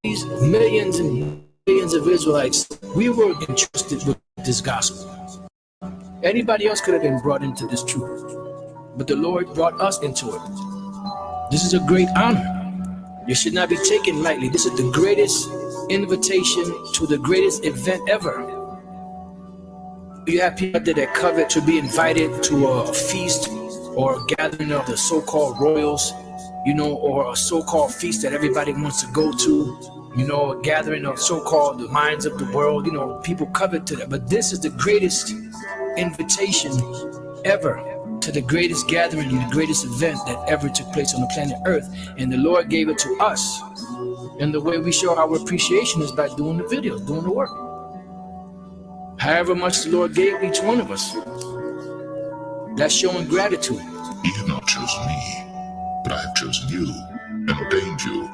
These millions and millions of Israelites, we were entrusted with this gospel. Anybody else could have been brought into this truth, but the Lord brought us into it. This is a great honor. It should not be taken lightly. This is the greatest invitation to the greatest event ever. You have people that covet to be invited to a feast or a gathering of the so-called royals, or a so-called feast that everybody wants to go to, a gathering of so-called the minds of the world. People covet to that. But this is the greatest invitation ever to the greatest gathering and the greatest event that ever took place on the planet Earth. And the Lord gave it to us. And the way we show our appreciation is by doing the videos, doing the work. However much the Lord gave each one of us, that's showing gratitude. You have not chosen me, but I have chosen you and ordained you,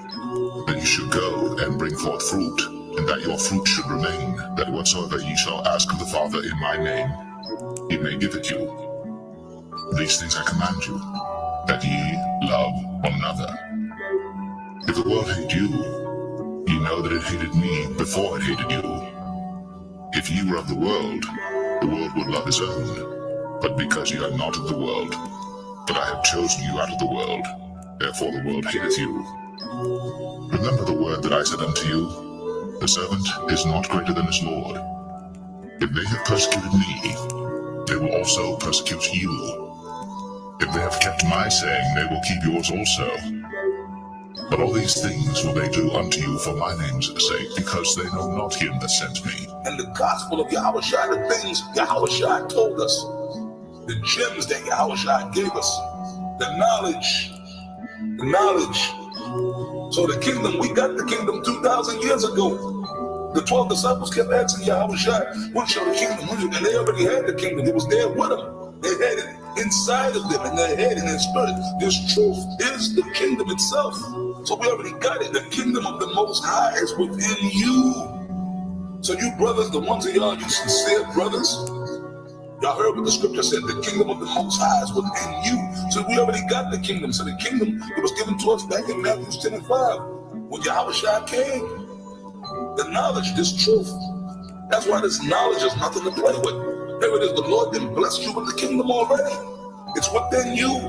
that you should go and bring forth fruit, and that your fruit should remain, that whatsoever ye shall ask of the Father in my name, he may give it you. These things I command you, that ye love one another. If the world hate you, ye know that it hated me before it hated you. If ye were of the world would love his own. But because ye are not of the world, but I have chosen you out of the world, therefore the world hateth you. Remember the word that I said unto you, the servant is not greater than his Lord. If they have persecuted me, they will also persecute you. If they have kept my saying, they will keep yours also. But all these things will they do unto you for my name's sake, because they know not him that sent me. And the gospel of Yahushua, the things Yahushua told us, the gems that Yahushua gave us, the knowledge. So the kingdom, we got the kingdom 2,000 years ago. The 12 disciples kept asking Yahushua, when shall the kingdom? And they already had the kingdom. It was there with them. They had it inside of them, in their head, in their spirit. This truth is the kingdom itself. So we already got it. The kingdom of the Most High is within you. So you brothers, the ones of y'all, you sincere brothers, y'all heard what the scripture said, the kingdom of the Most High is within you. So we already got the kingdom. So the kingdom, it was given to us back in Matthew 10 and 5, when Yahushua came. The knowledge, this truth. That's why this knowledge is nothing to play with. Here it is, the Lord then blessed you with the kingdom already. It's within you.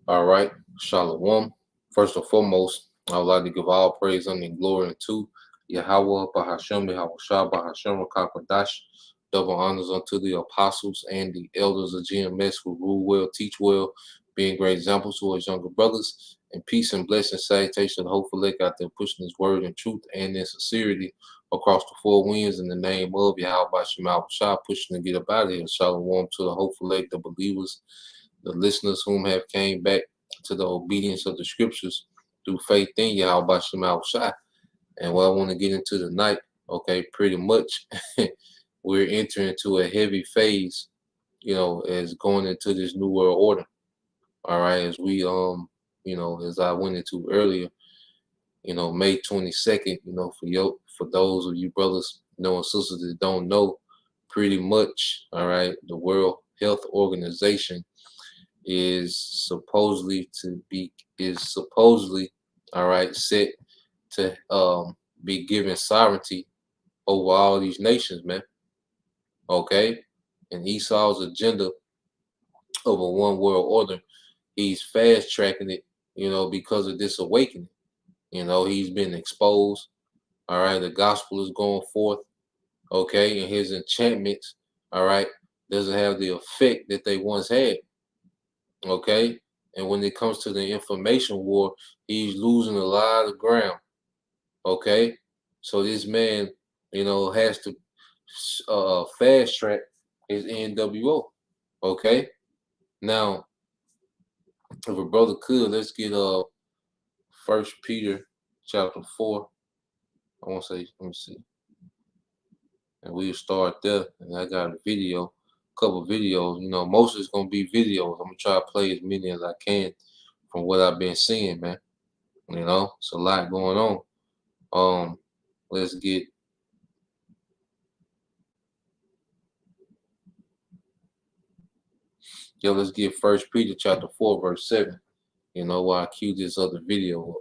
All right, Shalom. First and foremost, I would like to give all praise and glory unto Yahweh, Bahashem, Yahushua, Bahashem, Rakakwadash. Double honors unto the apostles and the elders of GMS who rule well, teach well, being great examples to us younger brothers. And peace and blessing, salutation, hopefully out there pushing his word in truth and in sincerity across the four winds in the name of Yahweh, Bahashem, Yahushua, pushing to get up out of here. Shalom to the hopeful lake, the believers, the listeners whom have came back to the obedience of the scriptures through faith in Yahweh Bashem Yahushua. And what I want to get into tonight, okay, pretty much we're entering into a heavy phase, as going into this new world order. All right, as we as I went into earlier, May 22nd, for those of you brothers, and sisters that don't know, pretty much, all right, the World Health Organization is supposedly all right set to be given sovereignty over all these nations, man. Okay, and Esau's agenda of a one world order, he's fast tracking it, because of this awakening. He's been exposed. All right, the gospel is going forth. Okay, and his enchantments, all right, doesn't have the effect that they once had. Okay, and when it comes to the information war, he's losing a lot of ground. Okay, so this man, has to fast track his NWO. Okay, now if a brother could, let's get First Peter chapter 4. I want to say, let me see, and we'll start there. And I got a video, couple videos. Most of it's gonna be videos. I'm gonna try to play as many as I can from what I've been seeing, man. It's a lot going on. Let's get let's get First Peter chapter 4 verse 7. While I cue this other video up.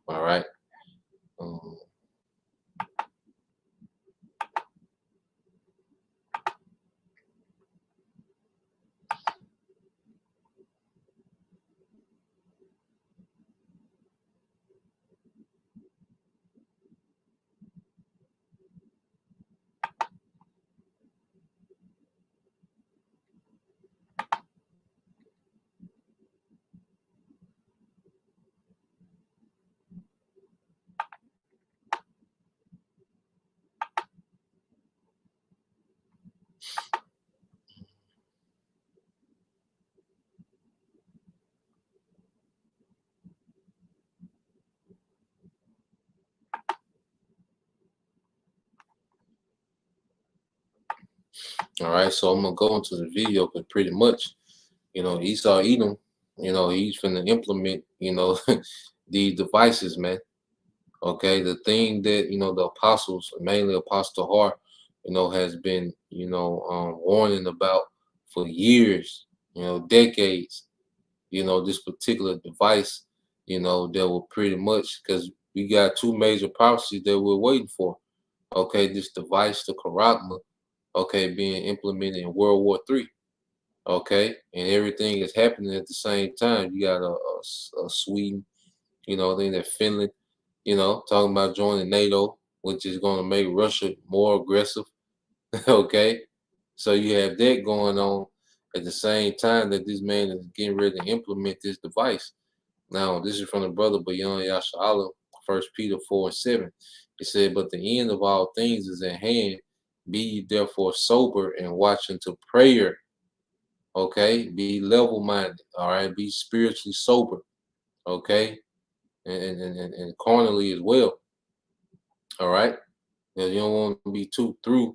All right. All right, so I'm gonna go into the video, but pretty much, Esau Edom, he's finna implement, these devices, man. Okay, the thing that the apostles, mainly Apostle Hart, has been warning about for years, decades. This particular device, that will pretty much, because we got two major prophecies that we're waiting for. Okay, this device, the Karagma, okay, being implemented in World War III. Okay, and everything is happening at the same time. You got a Sweden, I think that Finland, talking about joining NATO, which is going to make Russia more aggressive. Okay, so you have that going on at the same time that this man is getting ready to implement this device. Now, this is from the brother Bayon Yasha'Allah, 1 Peter 4 and 7. It said, but the end of all things is at hand. Be ye therefore sober and watch unto prayer. Okay, be level-minded. All right, be spiritually sober. Okay, and carnally as well. All right, because you don't want to be too through.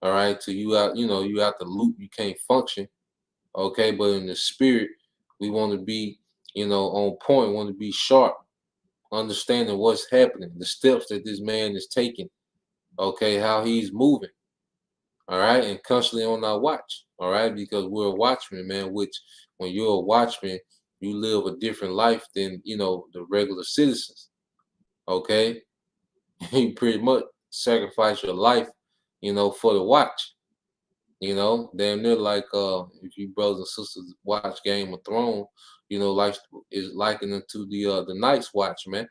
All right, till you out, you out the loop, you can't function. Okay, but in the spirit, we want to be, on point, want to be sharp, understanding what's happening, the steps that this man is taking. Okay, how he's moving. All right, and constantly on our watch. All right, because we're a watchman, man. Which, when you're a watchman, you live a different life than the regular citizens. Okay, you pretty much sacrifice your life, for the watch. Damn near like if you brothers and sisters watch Game of Thrones, like is likened to the Night's Watch, man.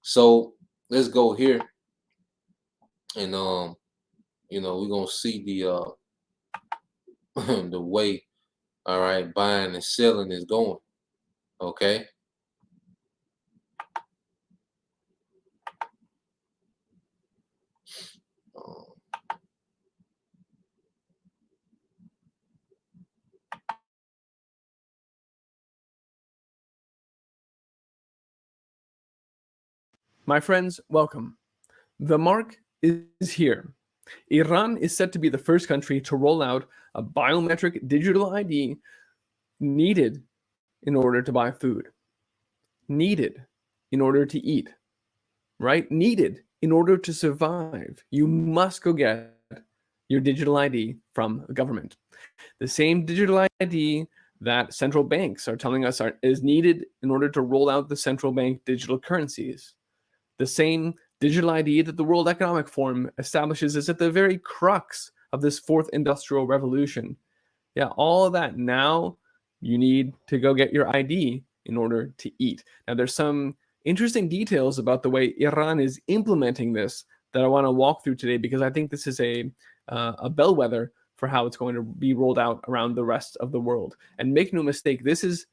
So let's go here, and we're gonna see the the way, all right, buying and selling is going. Okay. My friends, welcome. The mark is here. Iran is set to be the first country to roll out a biometric digital ID needed in order to buy food, needed in order to eat, right? Needed in order to survive. You must go get your digital ID from the government. The same digital ID that central banks are telling us is needed in order to roll out the central bank digital currencies. The same digital ID that the World Economic Forum establishes is at the very crux of this fourth industrial revolution. Yeah, all of that. Now you need to go get your ID in order to eat. Now there's some interesting details about the way Iran is implementing this that I want to walk through today, because I think this is a bellwether for how it's going to be rolled out around the rest of the world. And make no mistake, this is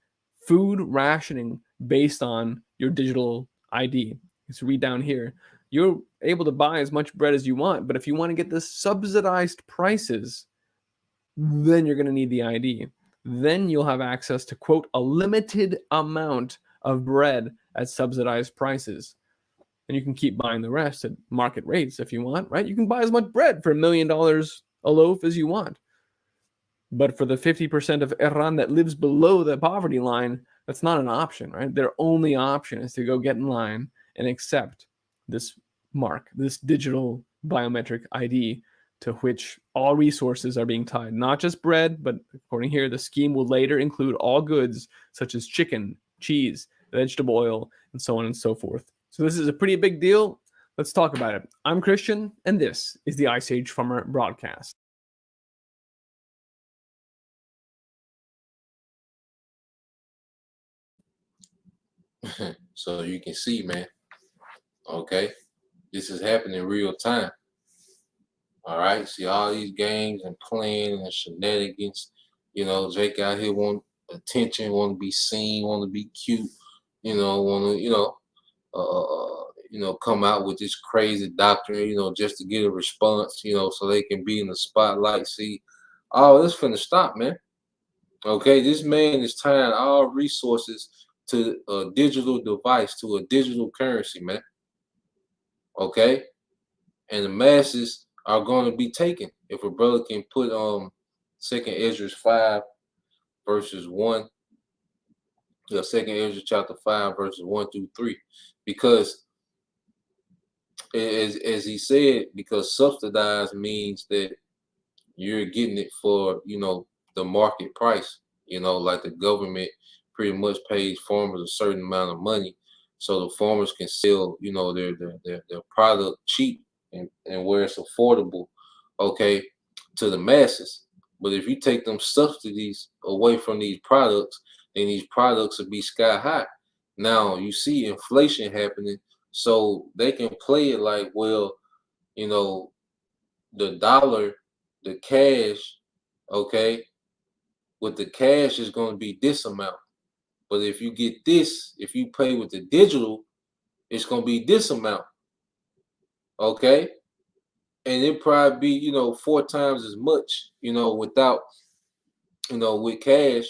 food rationing based on your digital ID. Let's read down here. You're able to buy as much bread as you want, but if you want to get the subsidized prices, then you're going to need the ID. Then you'll have access to, quote, a limited amount of bread at subsidized prices. And you can keep buying the rest at market rates if you want, right? You can buy as much bread for $1 million a loaf as you want. But for the 50% of Iran that lives below the poverty line, that's not an option, right? Their only option is to go get in line and accept this mark, this digital biometric ID, to which all resources are being tied. Not just bread, but according here, the scheme will later include all goods such as chicken, cheese, vegetable oil, and so on and so forth. So this is a pretty big deal. Let's talk about it. I'm Christian, and this is the Ice Age Farmer broadcast. So you can see, man, okay, this is happening in real time. All right, see all these games and playing and shenanigans. You know, Jake out here want attention, want to be seen, want to be cute. You know, want to, come out with this crazy doctrine. You know, just to get a response. You know, so they can be in the spotlight. See, all this finna stop, man. Okay, this man is tying all resources to a digital device, to a digital currency, man. Okay, and the masses are going to be taken. If a brother can put 2nd Ezra 5 verses 1, yeah, 2nd Ezra chapter 5 verses 1 through 3, because as he said, because subsidized means that you're getting it for, you know, the market price. You know, like the government pretty much pays farmers a certain amount of money, so the farmers can sell, you know, their product cheap and where it's affordable, okay, to the masses. But if you take them subsidies away from these products, then these products will be sky high. Now you see inflation happening, so they can play it like, well, you know, the dollar, the cash, okay, with the cash is going to be this amount. But if you get this, if you pay with the digital, it's going to be this amount. Okay. And it probably be, you know, 4 times as much, you know, without, you know, with cash,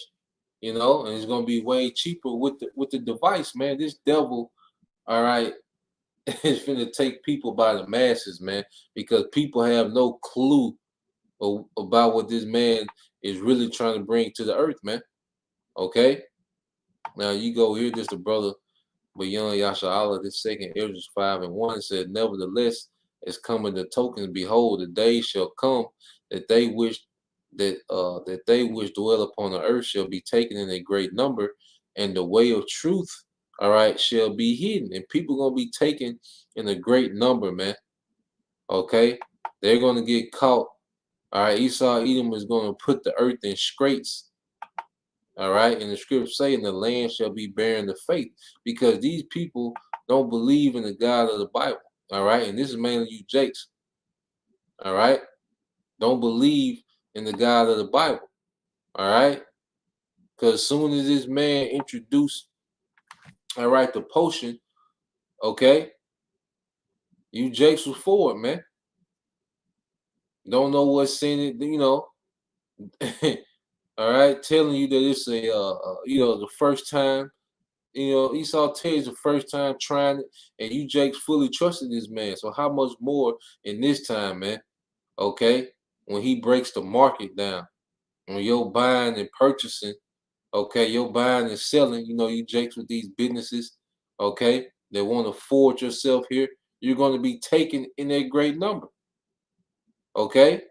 you know, and it's going to be way cheaper with the device, man. This devil, all right, is going to take people by the masses, man, because people have no clue about what this man is really trying to bring to the earth, man. Okay. Now you go here, just the brother, but young Yasha Allah, this 2nd Ezra 5 and 1 said, nevertheless, as coming the tokens, behold, the day shall come that they which dwell upon the earth shall be taken in a great number, and the way of truth, all right, shall be hidden. And people gonna be taken in a great number, man. Okay, they're gonna get caught. All right, Esau Edom is gonna put the earth in straits. All right, and the scripture saying the land shall be barren of faith, because these people don't believe in the God of the Bible. All right, and this is mainly you Jakes. All right, don't believe in the God of the Bible. All right, because as soon as this man introduced, all right, the potion, okay, you Jakes was for it, man. Don't know what's in it, you know. All right, telling you that it's a, you know, the first time, you know, Esau tells the first time trying it, and you Jakes fully trusted this man. So how much more in this time, man? Okay, when he breaks the market down, when you're buying and purchasing, okay, you're buying and selling, you know, you Jakes with these businesses, okay, they want to forward yourself here, you're going to be taken in a great number. Okay,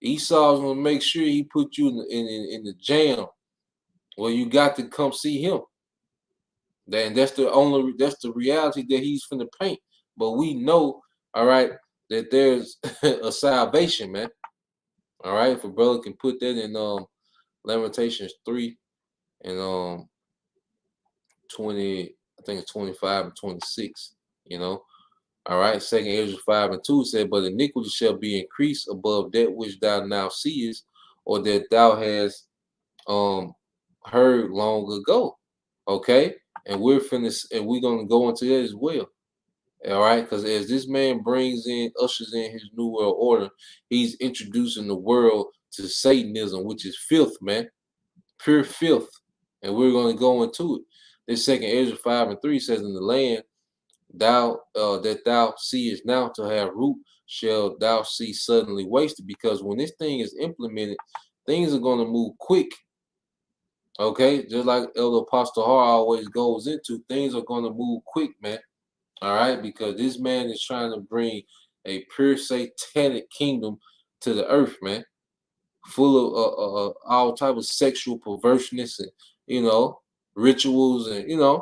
Esau's gonna make sure he put you in the jam where you got to come see him. That's the reality that he's finna paint. But we know, all right, that there's a salvation, man. All right, if a brother can put that in Lamentations 3 and 20, I think it's 25 and 26, you know. All right, 2nd Ezra 5 and 2 said, but iniquity shall be increased above that which thou now seest, or that thou hast heard long ago. Okay, and we're gonna go into that as well. All right, because as this man ushers in his new world order, he's introducing the world to Satanism, which is filth, man, pure filth, and we're going to go into it. This 2nd Ezra 5 and 3 says, in the land that thou seest now to have root, shall thou see suddenly wasted. Because when this thing is implemented, things are going to move quick. Okay, just like Elder Apostle Har always goes into, things are going to move quick, man. All right, because this man is trying to bring a pure satanic kingdom to the earth, man, full of all type of sexual perverseness and rituals and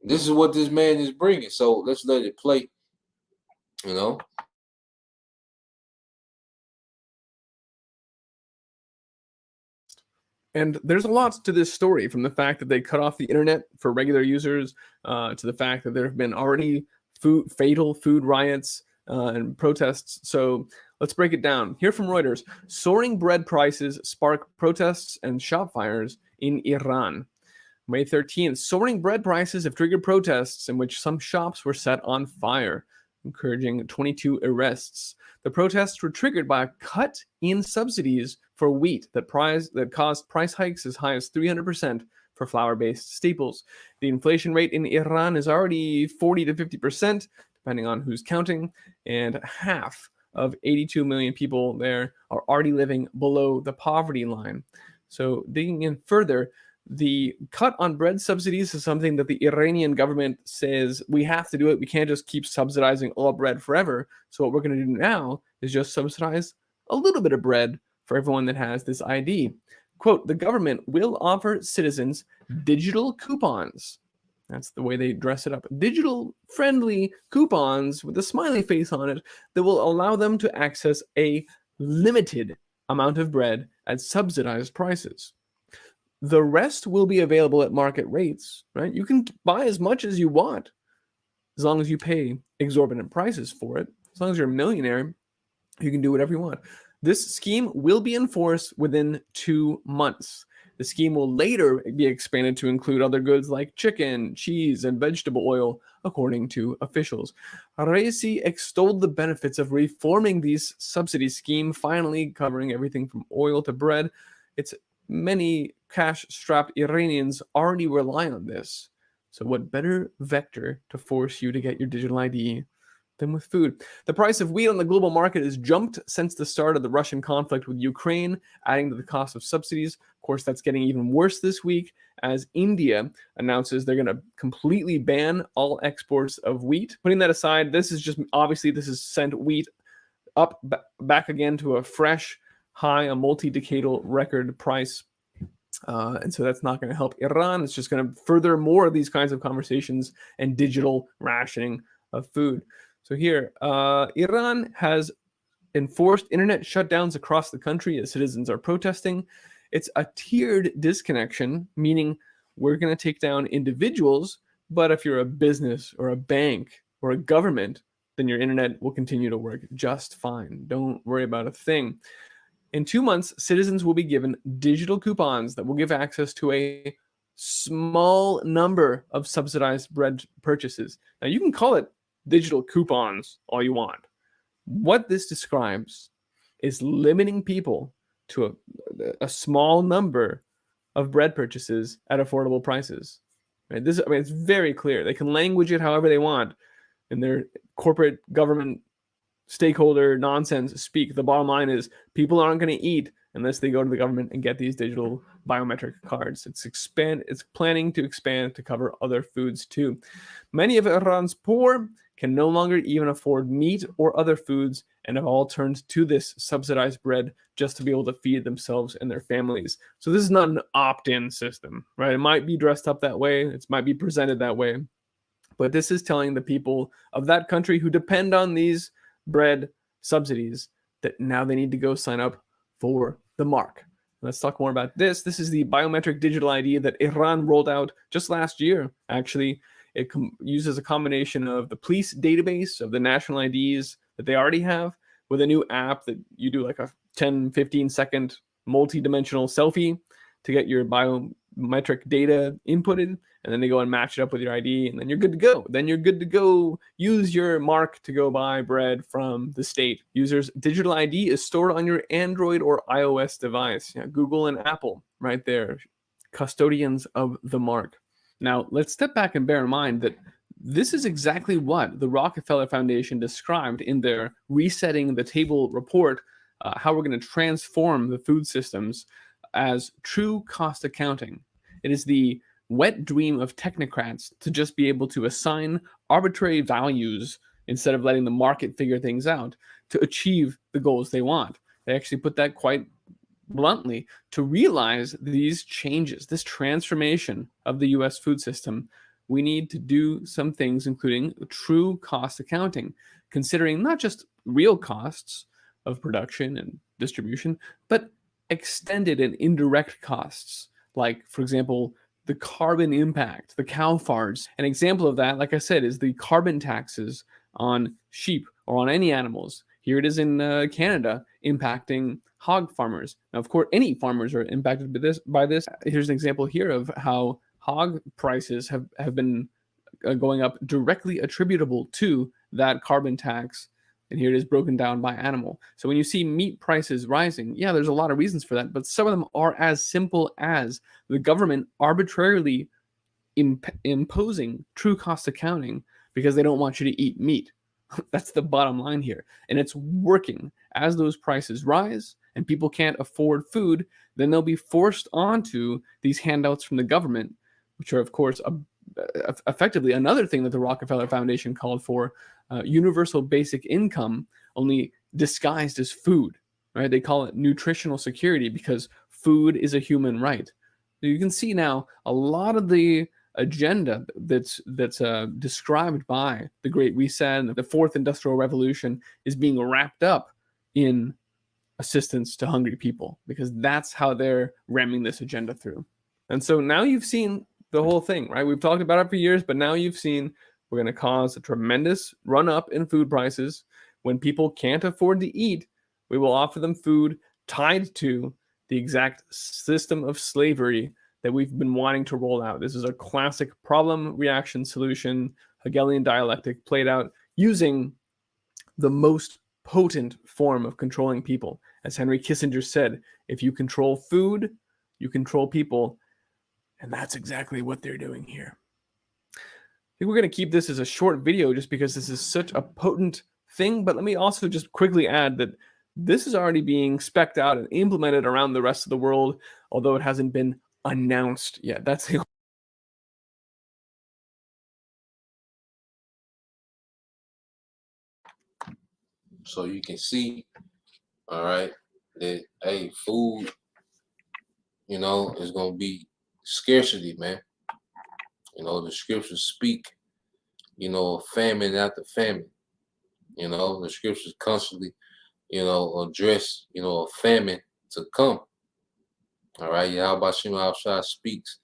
this is what this man is bringing. So let's let it play. And there's a lot to this story, from the fact that they cut off the internet for regular users to the fact that there have been already fatal food riots and protests. So let's break it down. Here from Reuters, soaring bread prices spark protests and shop fires in Iran. May 13th, soaring bread prices have triggered protests in which some shops were set on fire, encouraging 22 arrests. The protests were triggered by a cut in subsidies for wheat that caused price hikes as high as 300% for flour-based staples. The inflation rate in Iran is already 40 to 50%, depending on who's counting, and half of 82 million people there are already living below the poverty line. So digging in further, the cut on bread subsidies is something that the Iranian government says we have to do it. We can't just keep subsidizing all bread forever. So what we're going to do now is just subsidize a little bit of bread for everyone that has this ID. Quote, the government will offer citizens digital coupons. That's the way they dress it up. Digital friendly coupons with a smiley face on it that will allow them to access a limited amount of bread at subsidized prices. The rest will be available at market rates, right? You can buy as much as you want as long as you pay exorbitant prices for it. As long as you're a millionaire, you can do whatever you want. This scheme will be enforced within 2 months. The scheme will later be expanded to include other goods like chicken, cheese, and vegetable oil, according to officials. Raisi extolled the benefits of reforming these subsidy scheme, finally covering everything from oil to bread. It's many cash-strapped Iranians already rely on this. So what better vector to force you to get your digital ID than with food? The price of wheat on the global market has jumped since the start of the Russian conflict with Ukraine, adding to the cost of subsidies. Of course, that's getting even worse this week as India announces they're going to completely ban all exports of wheat. Putting that aside, this has sent wheat up back again to a fresh high, a multi-decadal record price. And so that's not going to help Iran. It's just going to further more of these kinds of conversations and digital rationing of food. So here, Iran has enforced internet shutdowns across the country as citizens are protesting. It's a tiered disconnection, meaning we're going to take down individuals, but if you're a business or a bank or a government, then your internet will continue to work just fine. Don't worry about a thing. In 2 months, citizens will be given digital coupons that will give access to a small number of subsidized bread purchases. Now, you can call it digital coupons all you want. What this describes is limiting people to a small number of bread purchases at affordable prices. Right? It's very clear. They can language it however they want in their corporate government stakeholder nonsense speak. The bottom line is people aren't going to eat unless they go to the government and get these digital biometric cards. It's planning to expand to cover other foods too. Many of Iran's poor can no longer even afford meat or other foods and have all turned to this subsidized bread just to be able to feed themselves and their families. So this is not an opt-in system, right? It might be dressed up that way, it might be presented that way, but this is telling the people of that country who depend on these bread subsidies that now they need to go sign up for the mark. Let's talk more about this. This is the biometric digital ID that Iran rolled out just last year, actually. It uses a combination of the police database of the national IDs that they already have with a new app that you do like a 10, 15-second multi-dimensional selfie to get your biometric data inputted, and then they go and match it up with your ID, and then you're good to go. Then you're good to go use your mark to go buy bread from the state. Users' digital ID is stored on your Android or iOS device. Yeah, Google and Apple right there, custodians of the mark. Now, let's step back and bear in mind that this is exactly what the Rockefeller Foundation described in their Resetting the Table report, how we're going to transform the food systems as true cost accounting. It is the wet dream of technocrats to just be able to assign arbitrary values instead of letting the market figure things out to achieve the goals they want. They actually put that quite bluntly. To realize these changes, this transformation of the US food system, we need to do some things, including true cost accounting, considering not just real costs of production and distribution, but extended and indirect costs, like, for example, the carbon impact, the cow farts. An example of that, like I said, is the carbon taxes on sheep or on any animals. Here it is in Canada, impacting hog farmers. Now, of course, any farmers are impacted by this. Here's an example here of how hog prices have been going up, directly attributable to that carbon tax. And here it is broken down by animal. So when you see meat prices rising, yeah, there's a lot of reasons for that, but some of them are as simple as the government arbitrarily imposing true cost accounting because they don't want you to eat meat. That's the bottom line here. And it's working. As those prices rise and people can't afford food, then they'll be forced onto these handouts from the government, which are, of course, effectively another thing that the Rockefeller Foundation called for, universal basic income, only disguised as food, right? They call it nutritional security because food is a human right. So you can see now a lot of the agenda that's described by the Great Reset and the Fourth Industrial Revolution is being wrapped up in assistance to hungry people, because that's how they're ramming this agenda through. And so now you've seen the whole thing, right? We've talked about it for years, but now you've seen we're going to cause a tremendous run up in food prices. When people can't afford to eat, we will offer them food tied to the exact system of slavery that we've been wanting to roll out. This is a classic problem reaction solution, Hegelian dialectic played out using the most potent form of controlling people. As Henry Kissinger said, if you control food, you control people. And that's exactly what they're doing here. I think we're going to keep this as a short video just because this is such a potent thing. But let me also just quickly add that this is already being specced out and implemented around the rest of the world, although it hasn't been announced yet. That's the So you can see, all right, that, hey, food, you know, is going to be scarcity, man. You know, the scriptures speak, you know, of famine after famine. You know, the scriptures constantly, you know, address, you know, a famine to come. All right, Yahweh Shem Shai speaks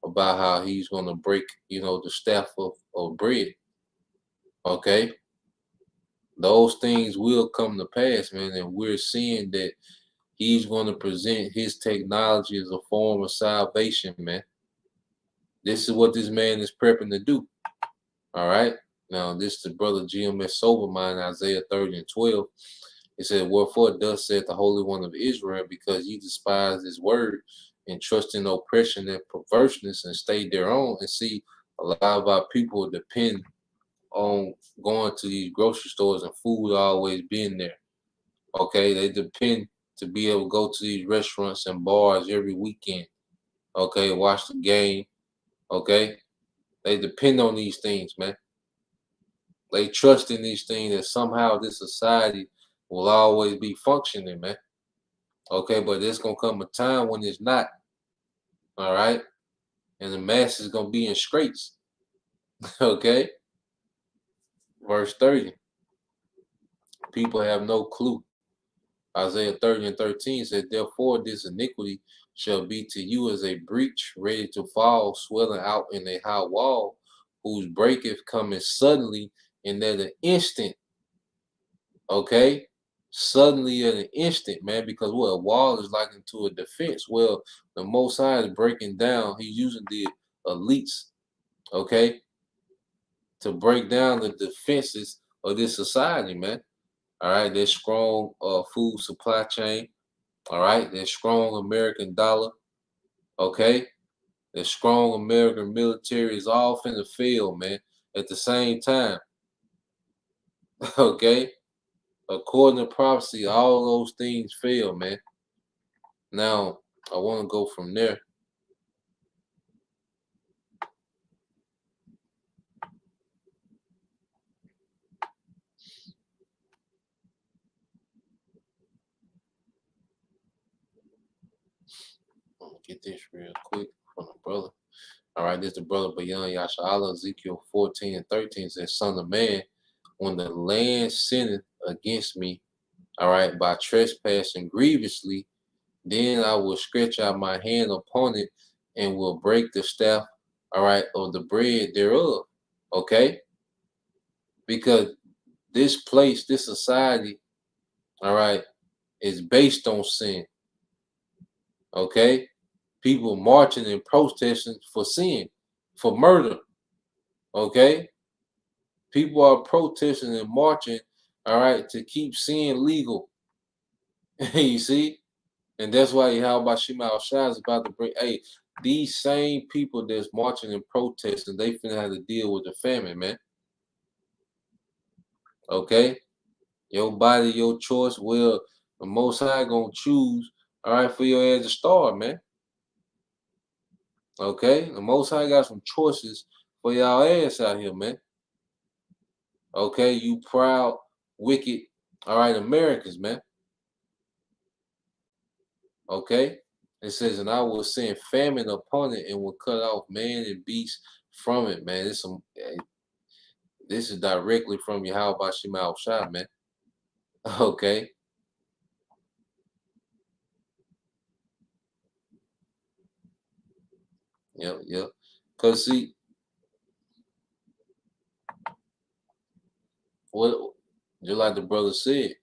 about how he's going to break, you know, the staff of bread. Okay, those things will come to pass, man, and we're seeing that he's going to present his technology as a form of salvation, man. This is what this man is prepping to do. All right. Now, this is the brother GMS Sobermind, Isaiah 30 and 12. It said, wherefore thus saith the Holy One of Israel, because ye despise his word and trust in oppression and perverseness and stay thereon. And see, a lot of our people depend on going to these grocery stores and food always being there. Okay, they depend to be able to go to these restaurants and bars every weekend. Okay, watch the game. Okay, they depend on these things, man. They trust in these things that somehow this society will always be functioning, man. Okay, but there's gonna come a time when it's not. All right, and the mass is gonna be in straits. Okay, verse 30. People have no clue. Isaiah 30 and 13 said, therefore this iniquity shall be to you as a breach ready to fall, swelling out in a high wall, whose breaketh cometh suddenly and at an instant. Okay? Suddenly at an instant, man, because what a wall is likened to a defense. Well, the Most High is breaking down. He's using the elites, okay, to break down the defenses of this society, man. All right, there's strong food supply chain. All right, there's strong American dollar. Okay, the strong American military is off in the field, man. At the same time, okay, according to prophecy, all those things fail, man. Now I want to go from there. Get this real quick from the brother. All right, this is the brother Bayan Yasha'Allah, Ezekiel 14 and 13 says, son of man, when the land sinneth against me, all right, by trespassing grievously, then I will stretch out my hand upon it and will break the staff, all right, of the bread thereof. Okay? Because this place, this society, all right, is based on sin. Okay? People marching and protesting for sin, for murder. Okay? People are protesting and marching, all right, to keep sin legal. You see? And that's why Yahweh Shema Shai is about to bring, hey, these same people that's marching and protesting, they finna have to deal with the famine, man. Okay? Your body, your choice. Well, the Most High gonna choose, all right, for your ass to starve, man. Okay? The Most High got some choices for y'all ass out here, man. Okay? You proud, wicked, all right, Americans, man. Okay? It says, and I will send famine upon it and will cut off man and beast from it, man. This is directly from Yahweh Shema Shai, man. Okay. Yep. Cause see, what just like the brother said,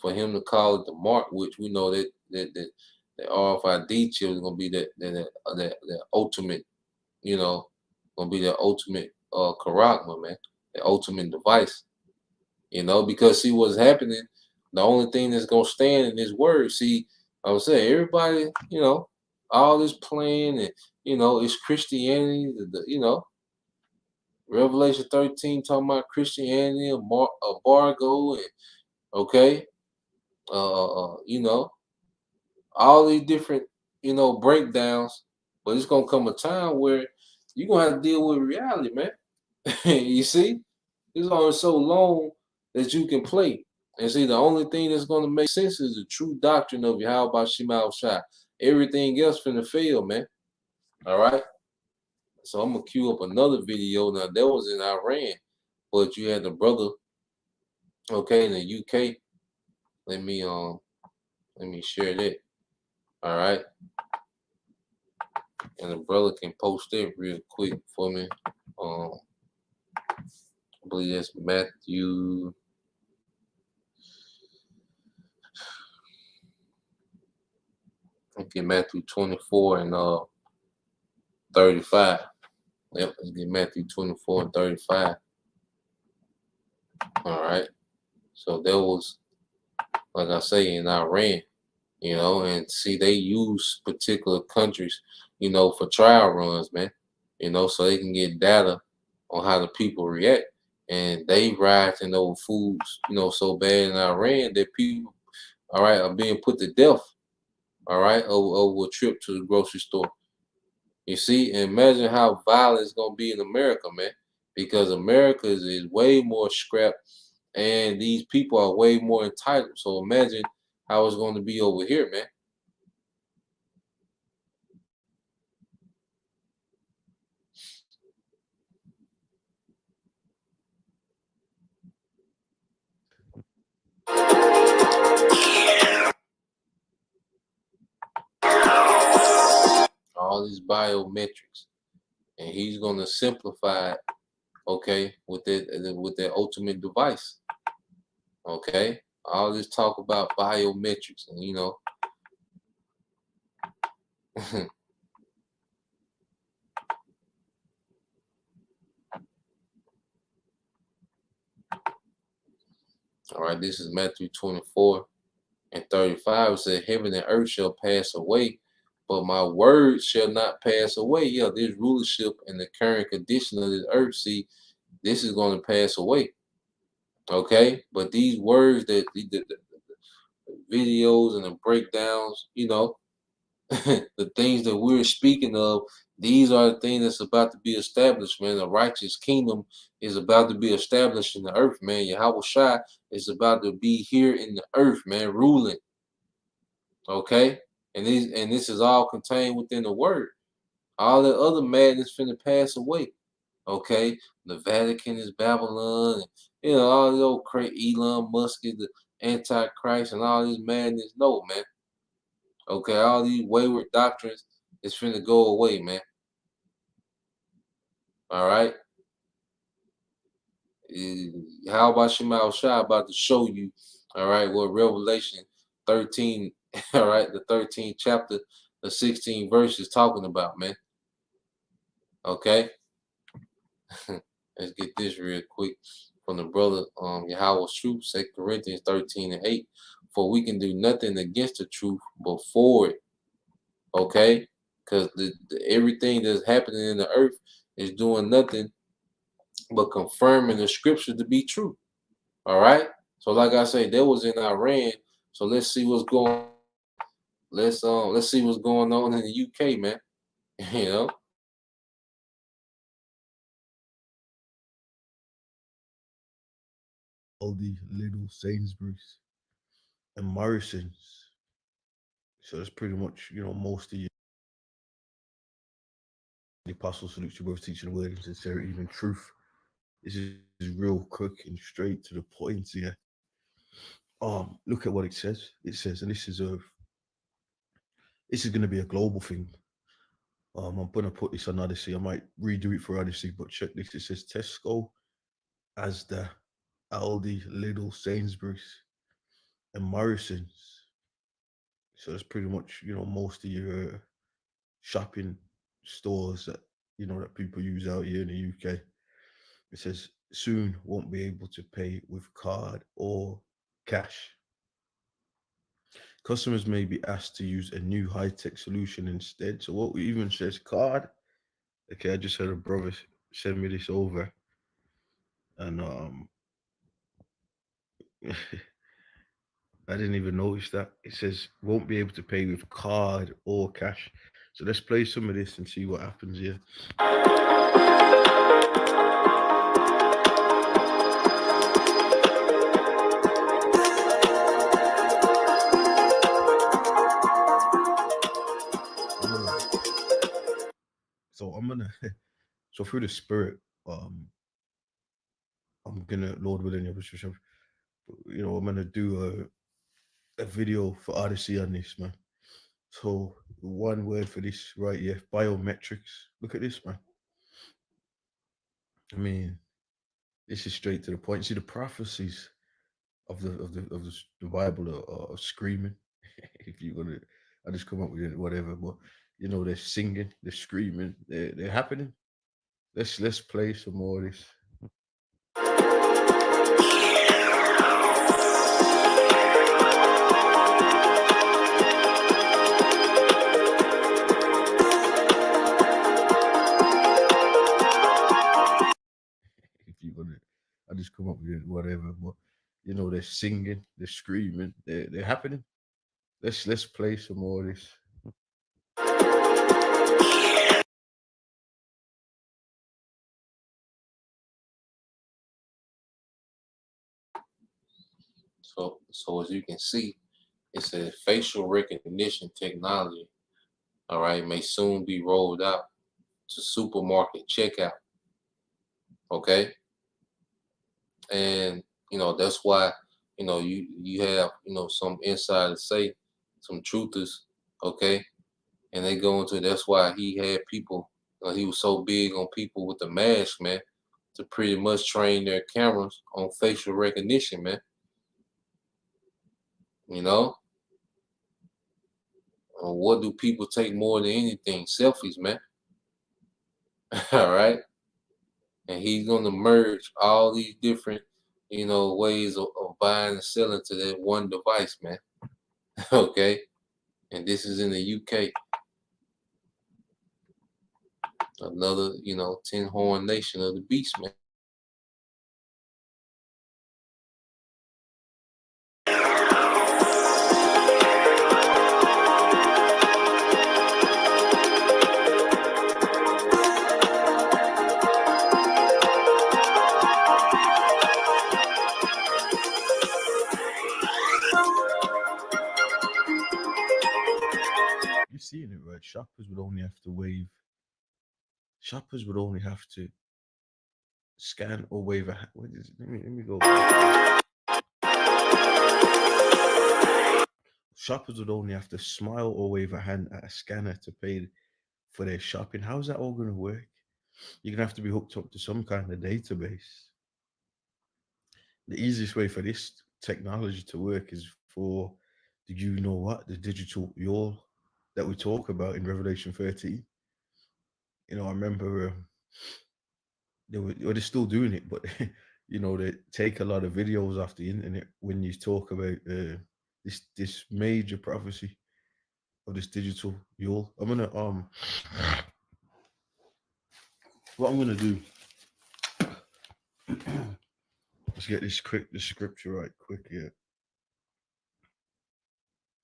for him to call it the mark, which we know that the RFID chip is gonna be that ultimate, gonna be the ultimate charagma, man, the ultimate device. Because see what's happening, the only thing that's gonna stand in his word. See, I would say everybody, all this playing and it's Christianity, Revelation 13 talking about Christianity, embargo, and okay, all these different, breakdowns. But it's gonna come a time where you're gonna have to deal with reality, man. You see, it's only so long that you can play. And see, the only thing that's gonna make sense is the true doctrine of Yahweh Shema Shai. Everything else finna fail, man. All right. So I'm gonna queue up another video. Now that was in Iran, but you had the brother, okay, in the UK. Let me share that. All right. And the brother can post it real quick for me. I believe that's Matthew. Okay, Matthew 24 and 35. Yep, let's get Matthew 24 and 35. All right. So that was, like I say, in Iran, and see, they use particular countries, for trial runs, man, so they can get data on how the people react. And they rioting over foods, so bad in Iran that people, all right, are being put to death, all right, over a trip to the grocery store. You see, and imagine how violent it's gonna be in America, man. because America is way more scrap, and these people are way more entitled. So imagine how it's going to be over here, man. All these biometrics, and he's going to simplify it, okay, with that ultimate device, okay. All this talk about biometrics, and you know, all right. This is Matthew 24:35. It said, "Heaven and earth shall pass away, but my words shall not pass away." Yeah, this rulership and the current condition of this earth, see, this is going to pass away. Okay, but these words that the videos and the breakdowns, you know, the things that we're speaking of, these are the things that's about to be established, man. The righteous kingdom is about to be established in the earth, man. Yahweh Shai is about to be here in the earth, man, ruling. Okay, and this is all contained within the word. All the other madness finna pass away. Okay, the Vatican is Babylon, and, you know, all the old crazy Elon Musk is the Antichrist, and all this madness. No, man. Okay, all these wayward doctrines is finna go away, man. All right. How about Shemal Shai about to show you, all right, what Revelation 13, all right, the 13th chapter, the 16th verse is talking about, man. Okay. Let's get this real quick from the brother Yahweh's truth, 2 Corinthians 13:8. For we can do nothing against the truth but for it. Okay? Because everything that's happening in the earth is doing nothing but confirming the scripture to be true. All right. So, like I say, that was in Iran. So let's see what's going. Let's see what's going on in the UK, man. You know. All the little Sainsbury's and Morrison's. So that's pretty much, you know, most of you. The apostles salute you both teaching the word in sincerity and truth. This is real quick and straight to the point here. Look at what it says. It says, and this is going to be a global thing. I'm gonna put this on Odyssey. I might redo it for Odyssey, but check this. It says Tesco, Asda, Aldi, Lidl, Sainsbury's, and Morrison's. So that's pretty much, you know, most of your shopping stores that, you know, that people use out here in the UK. It says soon won't be able to pay with card or cash. Customers may be asked to use a new high-tech solution instead. So what we even says card. Okay, I just had a brother send me this over, and I didn't even notice that. It says won't be able to pay with card or cash. So let's play some of this and see what happens here. So I'm gonna so through the spirit, I'm gonna, Lord willing, you know, I'm gonna do a video for Odyssey on this, man. So one word for this right here, biometrics. Look at this, man. I mean, this is straight to the point. See, the prophecies of the Bible are screaming. If you're gonna, I just come up with it, whatever. But you know, they're singing, they're screaming, they're happening. Let's play some more of this. If you're gonna, I just come up with it, whatever. But you know, they're singing, they're screaming, they're happening. Let's play some more of this. So as you can see, it says facial recognition technology, all right, may soon be rolled out to supermarket checkout. Okay. And that's why you have some insiders say, some truthers, okay, and they go into, that's why he had people, he was so big on people with the mask, man, to pretty much train their cameras on facial recognition, man. What do people take more than anything? Selfies, man. All right. And he's going to merge all these different ways of buying and selling to that one device, man. Okay. And this is in the UK, another tin horn nation of the beast, man. You're seeing it, right? Shoppers would only have to wave. Shoppers would only have to scan or wave a. What is it? Let me go. Shoppers would only have to smile or wave a hand at a scanner to pay for their shopping. How's that all going to work? You're going to have to be hooked up to some kind of database. The easiest way for this technology to work is for, did you know what? The digital yawl that we talk about in Revelation 13. I remember they're still doing it, but they take a lot of videos off the internet when you talk about this major prophecy of this digital yawl. I'm gonna what I'm gonna do. Let's get the scripture right quick here.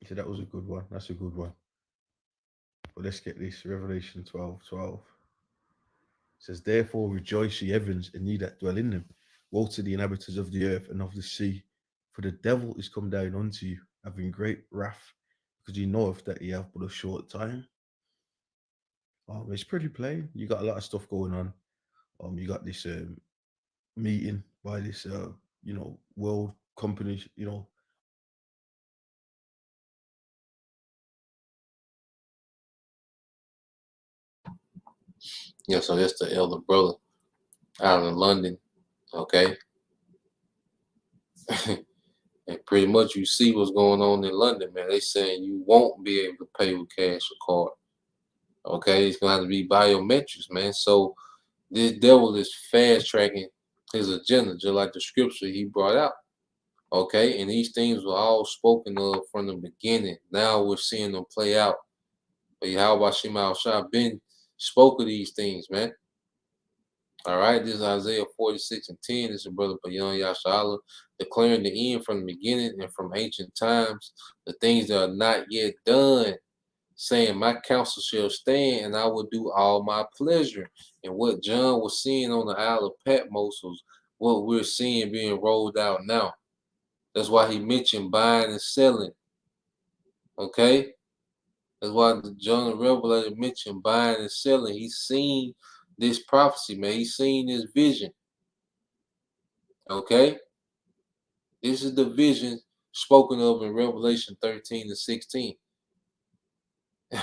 So that was a good one. That's a good one. But let's get this. Revelation 12:12. It says, therefore rejoice, ye heavens, and ye that dwell in them. Woe to the inhabitants of the earth and of the sea, for the devil is come down unto you, having great wrath, because he knoweth that he have but a short time. It's pretty plain. You got a lot of stuff going on. You got this meeting by this world company, Yeah, so that's the elder brother out in London, okay. And pretty much you see what's going on in London, man. They saying you won't be able to pay with cash or card. Okay, it's gonna have to be biometrics, man. So this devil is fast tracking his agenda, just like the scripture he brought out. Okay, and these things were all spoken of from the beginning. Now we're seeing them play out. But Yahweh Shem Al-Shah been spoke of these things, man. All right, this is Isaiah 46:10. This is Brother Bayon Yashala declaring the end from the beginning and from ancient times, the things that are not yet done, saying, my counsel shall stand and I will do all my pleasure. And what John was seeing on the Isle of Patmos was what we're seeing being rolled out now. That's why he mentioned buying and selling. Okay? That's why John the Revelator mentioned buying and selling. He's seen this prophecy, man. He's seen this vision. Okay? This is the vision spoken of in Revelation 13-16.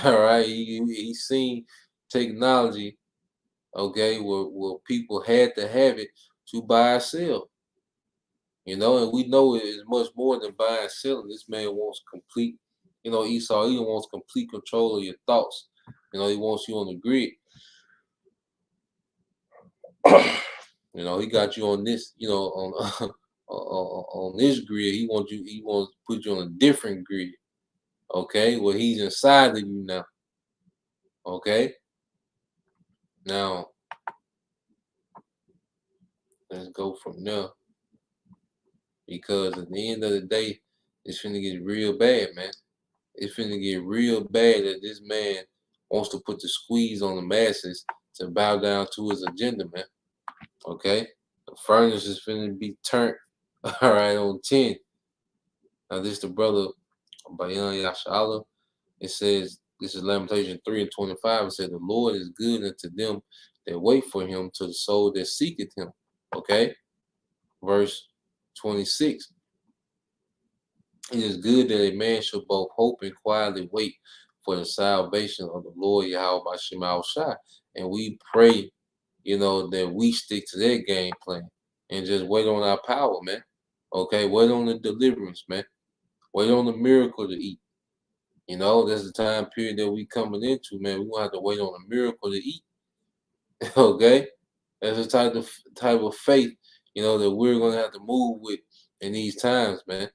All right? He's seen technology, okay, where people had to have it to buy or sell. And we know it is much more than buying and selling. This man wants complete, Esau, he wants complete control of your thoughts. He wants you on the grid. He got you on this, on this grid. He wants to put you on a different grid. Okay, well, he's inside of you now. Okay. Now let's go from there. Because at the end of the day, it's finna get real bad, man. It's finna get real bad that this man wants to put the squeeze on the masses to bow down to his agenda, man. Okay? The furnace is finna be turned, all right, on 10. Now this the brother Bayan Yashala. It says, this is Lamentation 3:25. It said, the Lord is good unto them that wait for him, to the soul that seeketh him. Okay? Verse 26. It is good that a man should both hope and quietly wait for the salvation of the Lord Yahweh Bashim Al-Shai. And we pray, that we stick to that game plan and just wait on our power, man. Okay? Wait on the deliverance, man. Wait on the miracle to eat. That's the time period that we coming into, man. We're gonna have to wait on a miracle to eat. Okay? That's the type of faith, that we're gonna have to move with in these times, man.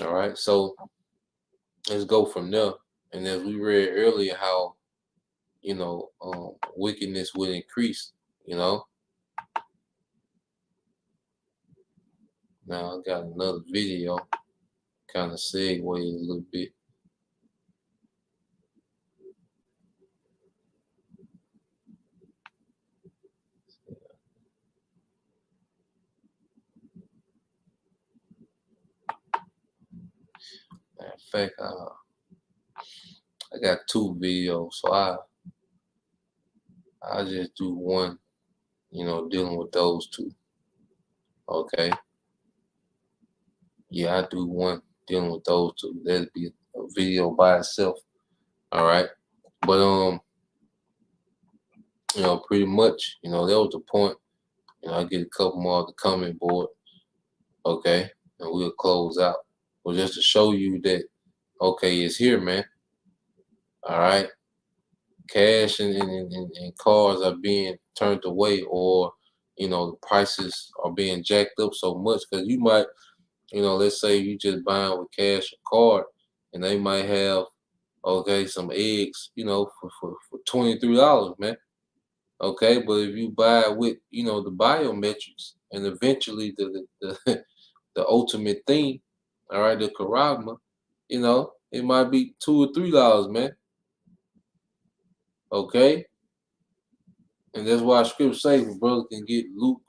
All right, so let's go from there. And as we read earlier, how wickedness would increase, Now I got another video, kind of segue a little bit. Matter of fact, I got two videos, so I just do one, dealing with those two. Okay. Yeah, I do one dealing with those two. That'd be a video by itself. All right. But pretty much, that was the point. I get a couple more of the comment board. Okay, and we'll close out. Well, just to show you that, okay, it's here, man. All right. Cash and cars are being turned away, or the prices are being jacked up so much, because you might, let's say you just buying with cash or card, and they might have, okay, some eggs, for $23, man. Okay, but if you buy with, the biometrics, and eventually the ultimate thing, all right, the Karagma, it might be $2 or $3, man. Okay, and that's why scripture says, my brother can get loot.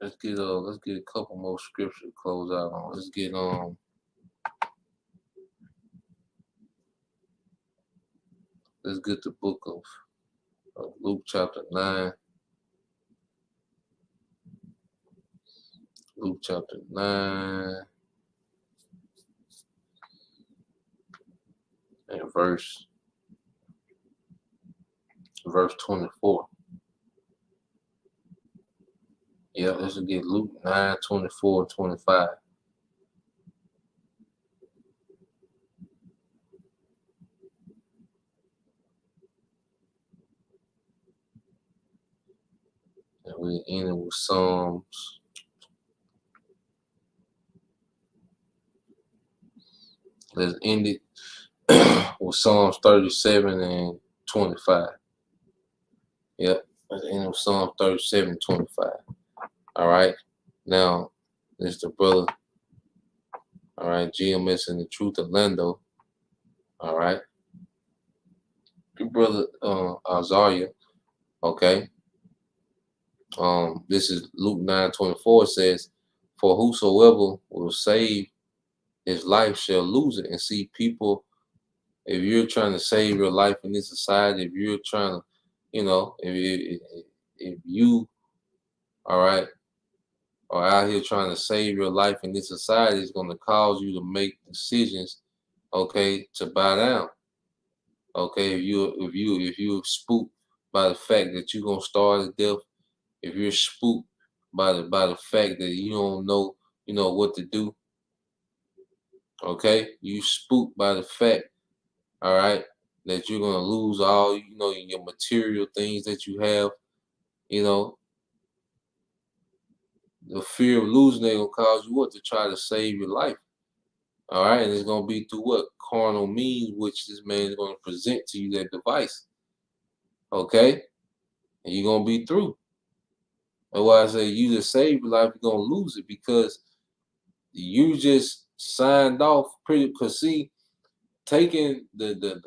Let's get a couple more scripture to close out on. Let's get the book of Luke chapter 9. Luke chapter 9 and verse 24. Yeah, let's get Luke 9, 24, 25. And we end it with Psalms. Let's end it with Psalms 37 and 25. Yep, let's end it with Psalms 37 and 25. All right, now this is the brother. All right, GMS and the Truth Orlando. All right, good brother Azaria. Okay. This is Luke 9:24. Says, for whosoever will save his life shall lose it. And see, people, if you're trying to save your life in this society, if you're trying to, if you, all right, are out here trying to save your life in this society, it's going to cause you to make decisions, okay, to bow down. Okay, if you're spooked by the fact that you're gonna starve to death, if you're spooked by the fact that you don't know, what to do, okay, you spooked by the fact, all right, that you're gonna lose all, your material things that you have, the fear of losing it gonna cause you to try to save your life. All right, and it's gonna be through what? Carnal means, which this man is gonna present to you, that device. Okay? And you're gonna be through. That's why I say you just save your life, you're gonna lose it, because you just signed off pretty, because see, taking the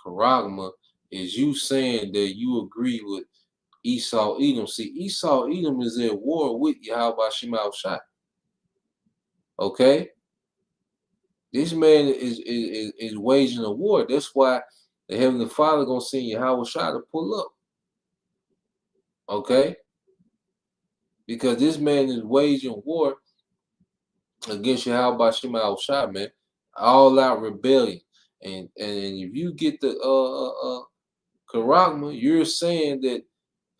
charagma is you saying that you agree with Esau Edom. See, Esau Edom is at war with Yahweh Shema Shai. Okay? This man is waging a war. That's why the Heavenly Father gonna send Yahweh Shai to pull up. Okay? Because this man is waging war against Yahweh Shema Shai, man. All out rebellion. And if you get the charagma, you're saying that,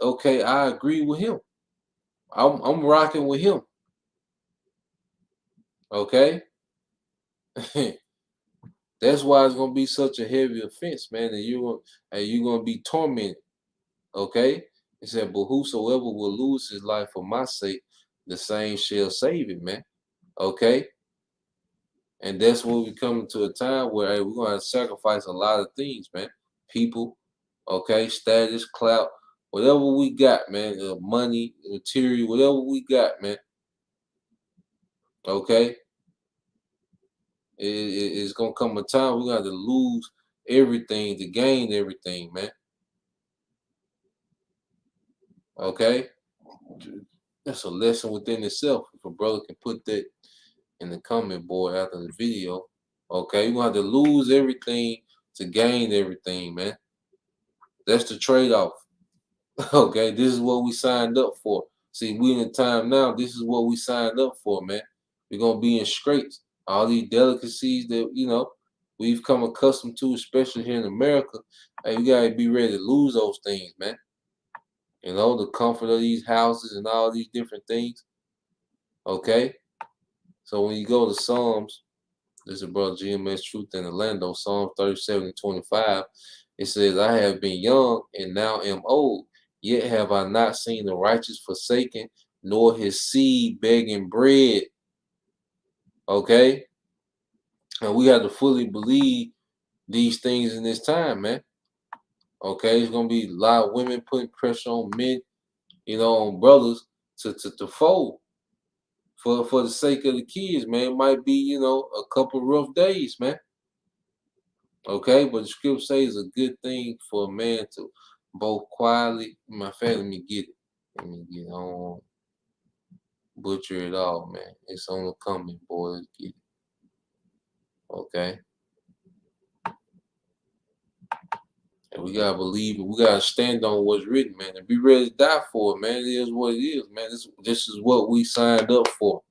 okay, I agree with him. I'm rocking with him. Okay? That's why it's gonna be such a heavy offense, man, and you're gonna be tormented. Okay? It said, but whosoever will lose his life for my sake, the same shall save it, man. Okay? And that's when we come into a time where, hey, we're gonna have to sacrifice a lot of things, man. People, okay, status, clout, whatever we got, man, money, material, whatever we got, man. Okay? It's gonna come a time we're gonna have to lose everything to gain everything, man. Okay? That's a lesson within itself. If a brother can put that in the comment board after the video, okay, we're gonna have to lose everything to gain everything, man. That's the trade-off. Okay, this is what we signed up for. See, we in the time now, this is what we signed up for, man. We're gonna be in straits. All these delicacies that, you know, we've come accustomed to, especially here in America. Hey, we gotta be ready to lose those things, man. You know, the comfort of these houses and all these different things. Okay? So when you go to Psalms, this is brother GMS Truth in Orlando, Psalm 37:25. It says, I have been young and now am old, yet have I not seen the righteous forsaken, nor his seed begging bread. Okay? And we have to fully believe these things in this time, man. Okay? It's going to be a lot of women putting pressure on men, you know, on brothers to fold. For the sake of the kids, man. It might be, you know, a couple rough days, man. Okay, but the scripture says it's a good thing for a man to both quietly. My family, let me get it. Let me get on. Butcher it all, man. It's on the coming, boys. Get it. Okay. And we gotta believe it. We gotta stand on what's written, man, and be ready to die for it, man. It is what it is, man. This is what we signed up for.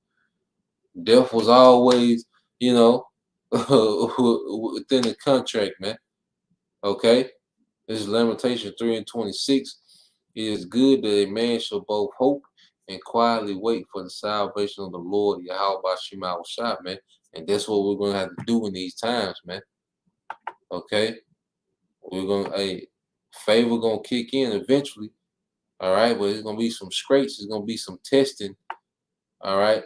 Death was always, you know, within the contract, man. Okay? This is Lamentation 3:26. It is good that a man shall both hope and quietly wait for the salvation of the Lord, Yahweh Shema Shai, man. And that's what we're going to have to do in these times, man. Okay? We're going to, hey, favor going to kick in eventually. All right? But it's going to be some scrapes. It's going to be some testing. All right?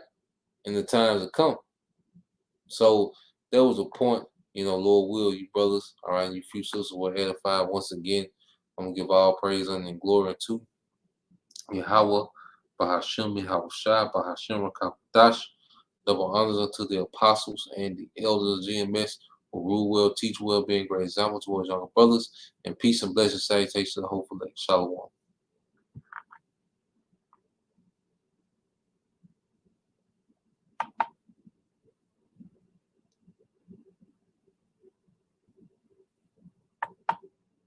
In the times to come. So there was a point, you know, Lord will, you brothers, all right, you few sisters were edified. Once again, I'm going to give all praise and glory to Yahweh, Bahashem, Yahweh Shai, Bahashem, Rakapadash. Double honors unto the apostles and the elders of GMS who rule well, teach well, being great examples towards younger brothers, and peace and blessings, salutations to the hopeful day. Shalom.